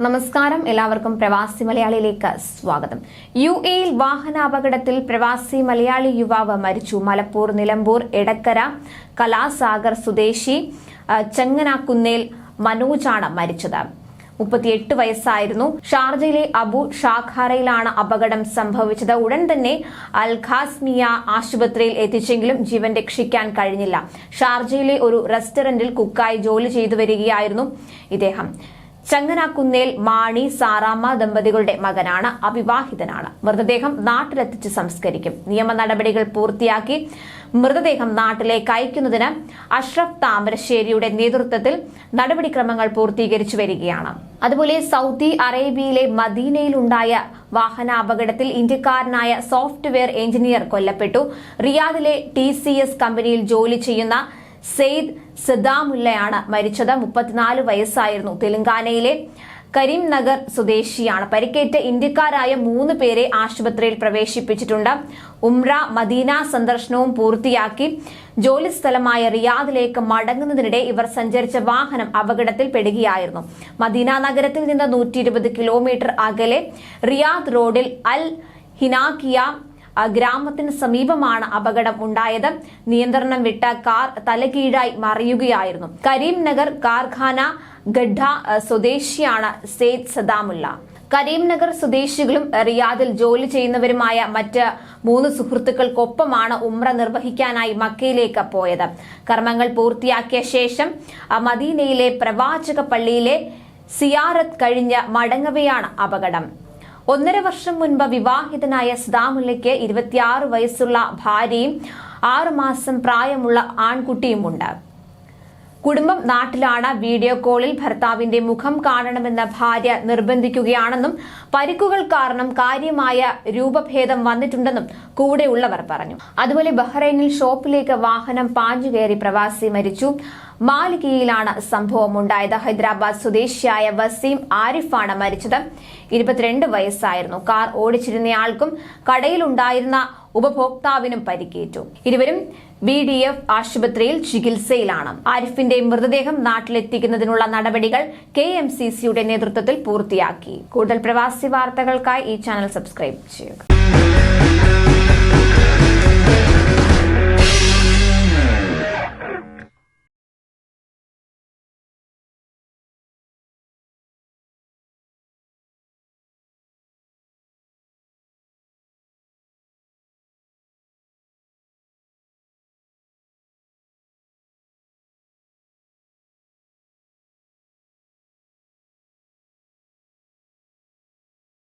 നമസ്കാരം, എല്ലാവർക്കും പ്രവാസി മലയാളിയിലേക്ക് സ്വാഗതം. യുഎഇയിൽ വാഹനാപകടത്തിൽ പ്രവാസി മലയാളി യുവാവ് മരിച്ചു. മലപ്പൂർ നിലമ്പൂർ എടക്കര കലാസാഗർ സ്വദേശി ചെങ്ങനാക്കുന്നേൽ മനോജാണ് മരിച്ചത്. 38 വയസ്സായിരുന്നു. ഷാർജയിലെ അബു ഷാഖാറയിലാണ് അപകടം സംഭവിച്ചത്. ഉടൻ തന്നെ അൽ ഖാസ്മിയ ആശുപത്രിയിൽ എത്തിച്ചെങ്കിലും ജീവൻ രക്ഷിക്കാൻ കഴിഞ്ഞില്ല. ഷാർജയിലെ ഒരു റെസ്റ്റോറന്റിൽ കുക്കായി ജോലി ചെയ്തു വരികയായിരുന്നു ഇദ്ദേഹം. ചെങ്ങനാക്കുന്നേൽ മാണി സാറാമ്മ ദമ്പതികളുടെ മകനാണ്. അവിവാഹിതനാണ്. മൃതദേഹം നാട്ടിലെത്തിച്ച് സംസ്കരിക്കും. നിയമ നടപടികൾ പൂർത്തിയാക്കി മൃതദേഹം നാട്ടിലേക്ക് അയക്കുന്നതിന് അഷ്റഫ് താമരശ്ശേരിയുടെ നേതൃത്വത്തിൽ നടപടിക്രമങ്ങൾ പൂർത്തീകരിച്ചു വരികയാണ്. അതുപോലെ സൗദി അറേബ്യയിലെ മദീനയിലുണ്ടായ വാഹനാപകടത്തിൽ ഇന്ത്യക്കാരനായ സോഫ്റ്റ്വെയർ എഞ്ചിനീയർ കൊല്ലപ്പെട്ടു. റിയാദിലെ TCS കമ്പനിയിൽ ജോലി ചെയ്യുന്ന സെയ്ദ് സദാമുല്ലയാണ് മരിച്ചത്. 34 വയസ്സായിരുന്നു. തെലങ്കാനയിലെ കരീംനഗർ സ്വദേശിയാണ്. പരിക്കേറ്റ ഇന്ത്യക്കാരായ 3 പേരെ ആശുപത്രിയിൽ പ്രവേശിപ്പിച്ചിട്ടുണ്ട്. ഉംറ മദീന സന്ദർശനവും പൂർത്തിയാക്കി ജോലിസ്ഥലമായ റിയാദിലേക്ക് മടങ്ങുന്നതിനിടെ ഇവർ സഞ്ചരിച്ച വാഹനം അപകടത്തിൽ പെടുകയായിരുന്നു. മദീന നഗരത്തിൽ നിന്ന് 120 കിലോമീറ്റർ അകലെ റിയാദ് റോഡിൽ അൽ ഹിനാക്കിയ ഗ്രാമത്തിന് സമീപമാണ് അപകടം ഉണ്ടായത്. നിയന്ത്രണം വിട്ട കാർ തലകീഴായി മറിയുകയായിരുന്നു. കരീംനഗർ കാർഖാന ഗഡ്ഡ സ്വദേശിയാണ് സെയ്ദ് സദാമുല്ല. കരീംനഗർ സ്വദേശികളും റിയാദിൽ ജോലി ചെയ്യുന്നവരുമായ മറ്റ് 3 സുഹൃത്തുക്കൾക്കൊപ്പമാണ് ഉംറ നിർവഹിക്കാനായി മക്കയിലേക്ക് പോയത്. കർമ്മങ്ങൾ പൂർത്തിയാക്കിയ ശേഷം മദീനയിലെ പ്രവാചക പള്ളിയിലെ സിയാറത്ത് കഴിഞ്ഞ് മടങ്ങവെയാണ് അപകടം. 1.5 വർഷം മുൻപ് വിവാഹിതനായ സദാമുല്ലയ്ക്ക് 26 വയസ്സുള്ള ഭാര്യയും 6 മാസം പ്രായമുള്ള ആൺകുട്ടിയുമുണ്ട്. കുടുംബം നാട്ടിലാണ്. വീഡിയോ കോളിൽ ഭർത്താവിന്റെ മുഖം കാണണമെന്ന് ഭാര്യ നിർബന്ധിക്കുകയാണെന്നും പരിക്കുകൾ കാരണം കാര്യമായ രൂപഭേദം വന്നിട്ടുണ്ടെന്നും കൂടെയുള്ളവർ പറഞ്ഞു. അതുപോലെ ബഹ്റൈനിൽ ഷോപ്പിലേക്ക് വാഹനം പാഞ്ഞുകയറി പ്രവാസി മരിച്ചു. മാലികയിലാണ് സംഭവം ഉണ്ടായത്. ഹൈദരാബാദ് സ്വദേശിയായ വസീം ആരിഫാണ് മരിച്ചത്. 22 വയസ്സായിരുന്നു. കാർ ഓടിച്ചിരുന്നയാൾക്കും കടയിലുണ്ടായിരുന്ന ഉപഭോക്താവിനും പരിക്കേറ്റു. ഇരുവരും BDF ആശുപത്രിയിൽ ചികിത്സയിലാണ്. ആരിഫിന്റെ മൃതദേഹം നാട്ടിലെത്തിക്കുന്നതിനുള്ള നടപടികൾ KMCCയുടെ നേതൃത്വത്തിൽ പൂർത്തിയാക്കി. കൂടുതൽ പ്രവാസി വാർത്തകൾക്കായി ഈ ചാനൽ സബ്സ്ക്രൈബ് ചെയ്യുക.